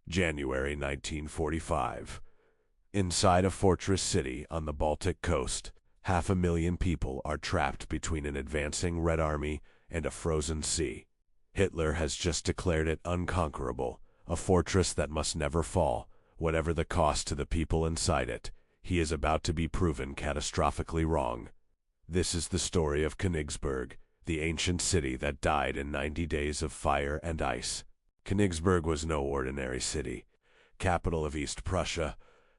January 1945. Inside a fortress city on the Baltic coast, 500,000 people are trapped between an advancing Red Army and a frozen sea. Hitler has just declared it unconquerable, a fortress that must never fall, whatever the cost to the people inside it. He is about to be proven catastrophically wrong. This is the story of Königsberg, the ancient city that died in 90 days of fire and ice. Königsberg was no ordinary city, capital of East Prussia,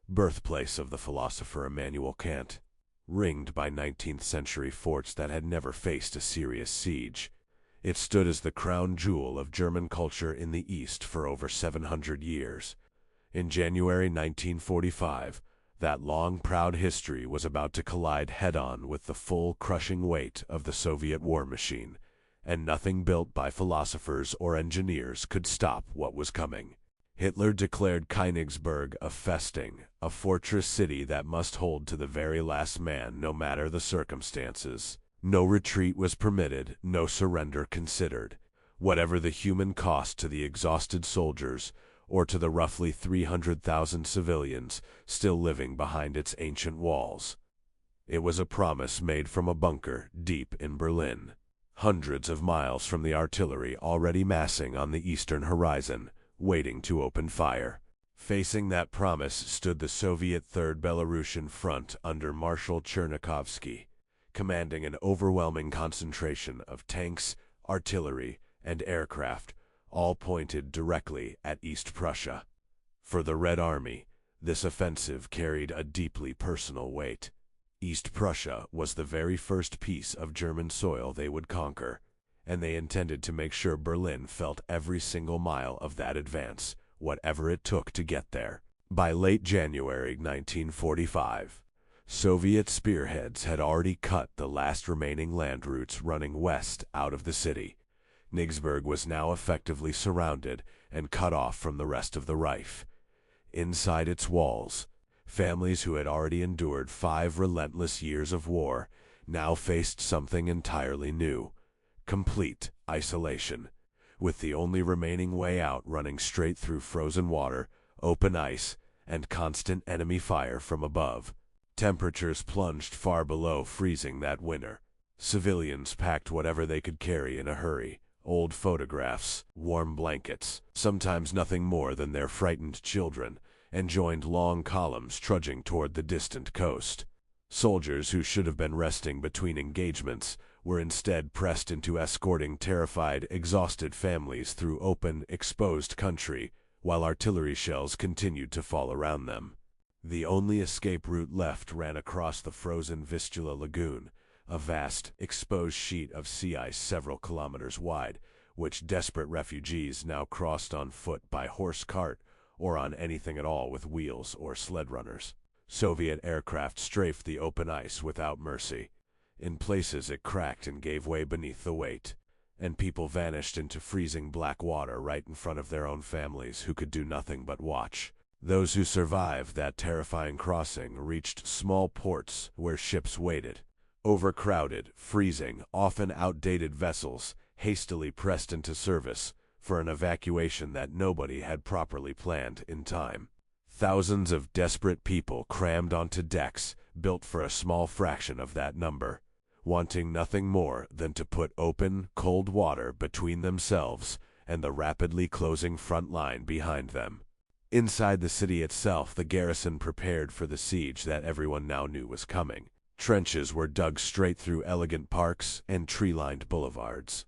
birthplace of the philosopher Immanuel Kant, ringed by 19th century forts that had never faced a serious siege. It stood as the crown jewel of German culture in the East for over 700 years. In January 1945, that long, proud history was about to collide head-on with the full, crushing weight of the Soviet war machine, and nothing built by philosophers or engineers could stop what was coming. Hitler declared Königsberg a festing, a fortress city that must hold to the very last man no matter the circumstances. No retreat was permitted, no surrender considered. Whatever the human cost to the exhausted soldiers, or to the roughly 300,000 civilians still living behind its ancient walls. It was a promise made from a bunker deep in Berlin, hundreds of miles from the artillery already massing on the eastern horizon, waiting to open fire. Facing that promise stood the Soviet Third Belarusian Front under Marshal Chernikovsky, commanding an overwhelming concentration of tanks, artillery, and aircraft, all pointed directly at East Prussia. For the Red Army, this offensive carried a deeply personal weight. East Prussia was the very first piece of German soil they would conquer, and they intended to make sure Berlin felt every single mile of that advance, whatever it took to get there. By late January 1945, Soviet spearheads had already cut the last remaining land routes running west out of the city. Königsberg was now effectively surrounded and cut off from the rest of the Reich. Inside its walls, families who had already endured 5 relentless years of war now faced something entirely new: complete isolation, with the only remaining way out running straight through frozen water, open ice, and constant enemy fire from above. Temperatures plunged far below freezing that winter. Civilians packed whatever they could carry in a hurry: old photographs, warm blankets, sometimes nothing more than their frightened children, and joined long columns trudging toward the distant coast. Soldiers who should have been resting between engagements were instead pressed into escorting terrified, exhausted families through open, exposed country, while artillery shells continued to fall around them. The only escape route left ran across the frozen Vistula Lagoon, a vast, exposed sheet of sea ice several kilometers wide, which desperate refugees now crossed on foot by horse cart or on anything at all with wheels or sled runners. Soviet aircraft strafed the open ice without mercy. In places it cracked and gave way beneath the weight, and people vanished into freezing black water right in front of their own families who could do nothing but watch. Those who survived that terrifying crossing reached small ports where ships waited. Overcrowded, freezing, often outdated vessels hastily pressed into service for an evacuation that nobody had properly planned in time. Thousands of desperate people crammed onto decks built for a small fraction of that number, wanting nothing more than to put open, cold water between themselves and the rapidly closing front line behind them. Inside the city itself, the garrison prepared for the siege that everyone now knew was coming. Trenches were dug straight through elegant parks and tree-lined boulevards.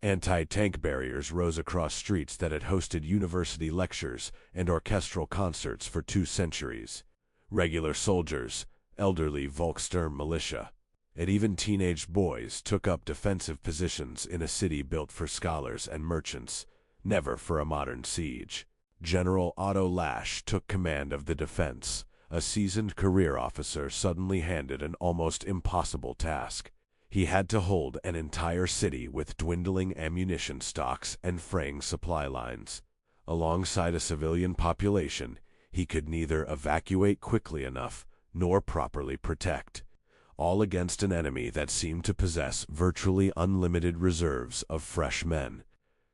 Anti-tank barriers rose across streets that had hosted university lectures and orchestral concerts for 2 centuries. Regular soldiers, elderly Volkssturm militia, and even teenage boys took up defensive positions in a city built for scholars and merchants, never for a modern siege. General Otto Lasch took command of the defense, a seasoned career officer suddenly handed an almost impossible task. He had to hold an entire city with dwindling ammunition stocks and fraying supply lines. Alongside a civilian population, he could neither evacuate quickly enough nor properly protect, all against an enemy that seemed to possess virtually unlimited reserves of fresh men.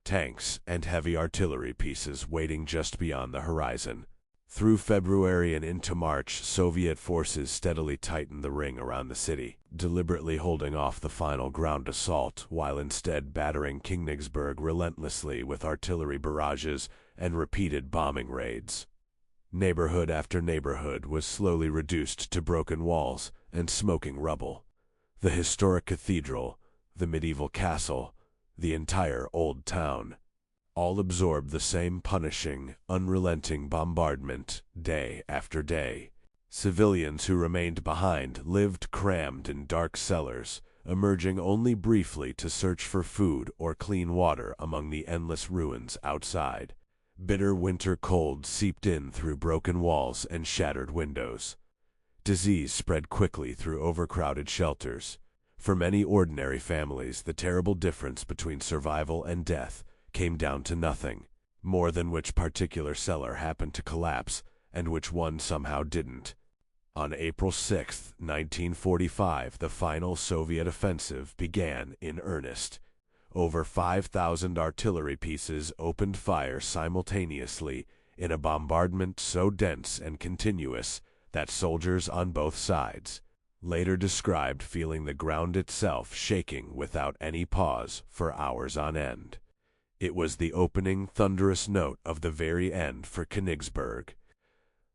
tanks, and heavy artillery pieces waiting just beyond the horizon. Through February and into March, Soviet forces steadily tightened the ring around the city, deliberately holding off the final ground assault while instead battering Königsberg relentlessly with artillery barrages and repeated bombing raids. Neighborhood after neighborhood was slowly reduced to broken walls and smoking rubble. The historic cathedral, the medieval castle, the entire old town, all absorbed the same punishing, unrelenting bombardment day after day. Civilians who remained behind lived crammed in dark cellars, emerging only briefly to search for food or clean water among the endless ruins outside. Bitter winter cold seeped in through broken walls and shattered windows. Disease spread quickly through overcrowded shelters. For many ordinary families, the terrible difference between survival and death came down to nothing, more than which particular cellar happened to collapse and which one somehow didn't. On April 6, 1945, the final Soviet offensive began in earnest. Over 5,000 artillery pieces opened fire simultaneously in a bombardment so dense and continuous that soldiers on both sides later described feeling the ground itself shaking without any pause for hours on end. It was the opening thunderous note of the very end for Königsberg,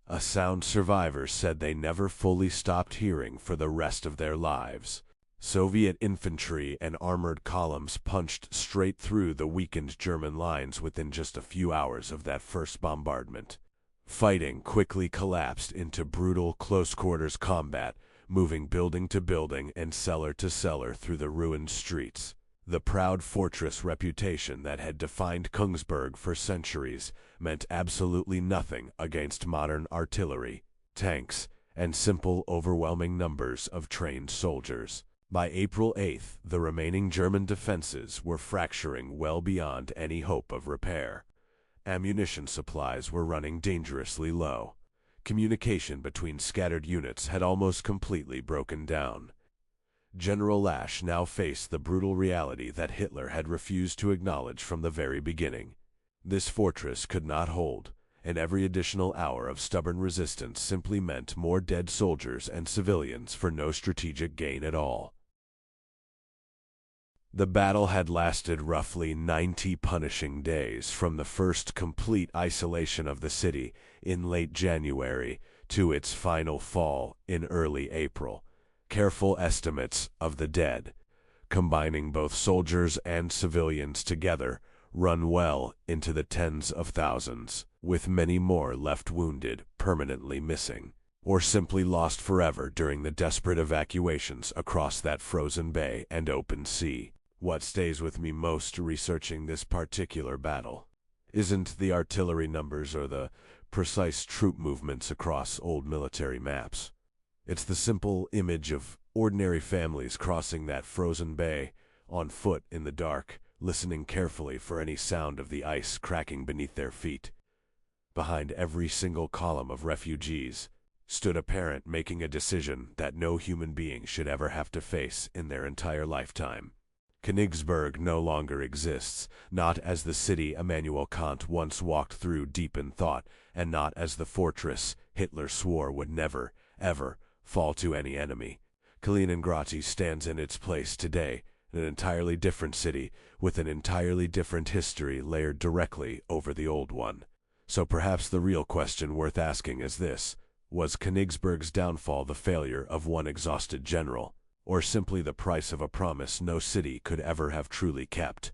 a sound survivors said they never fully stopped hearing for the rest of their lives. Soviet infantry and armored columns punched straight through the weakened German lines within just a few hours of that first bombardment. Fighting quickly collapsed into brutal close-quarters combat, moving building to building and cellar to cellar through the ruined streets. The proud fortress reputation that had defined Königsberg for centuries meant absolutely nothing against modern artillery, tanks, and simple, overwhelming numbers of trained soldiers. By April 8th, the remaining German defenses were fracturing well beyond any hope of repair. Ammunition supplies were running dangerously low. Communication between scattered units had almost completely broken down. General Lasch now faced the brutal reality that Hitler had refused to acknowledge from the very beginning. This fortress could not hold, and every additional hour of stubborn resistance simply meant more dead soldiers and civilians for no strategic gain at all. The battle had lasted roughly 90 punishing days, from the first complete isolation of the city in late January to its final fall in early April. Careful estimates of the dead, combining both soldiers and civilians together, run well into the tens of thousands, with many more left wounded, permanently missing, or simply lost forever during the desperate evacuations across that frozen bay and open sea. What stays with me most researching this particular battle isn't the artillery numbers or the precise troop movements across old military maps. It's the simple image of ordinary families crossing that frozen bay, on foot in the dark, listening carefully for any sound of the ice cracking beneath their feet. Behind every single column of refugees stood a parent making a decision that no human being should ever have to face in their entire lifetime. Königsberg no longer exists, not as the city Immanuel Kant once walked through deep in thought, and not as the fortress Hitler swore would never, ever fall to any enemy. Kaliningrad stands in its place today, an entirely different city, with an entirely different history layered directly over the old one. So perhaps the real question worth asking is this: was Königsberg's downfall the failure of one exhausted general, or simply the price of a promise no city could ever have truly kept?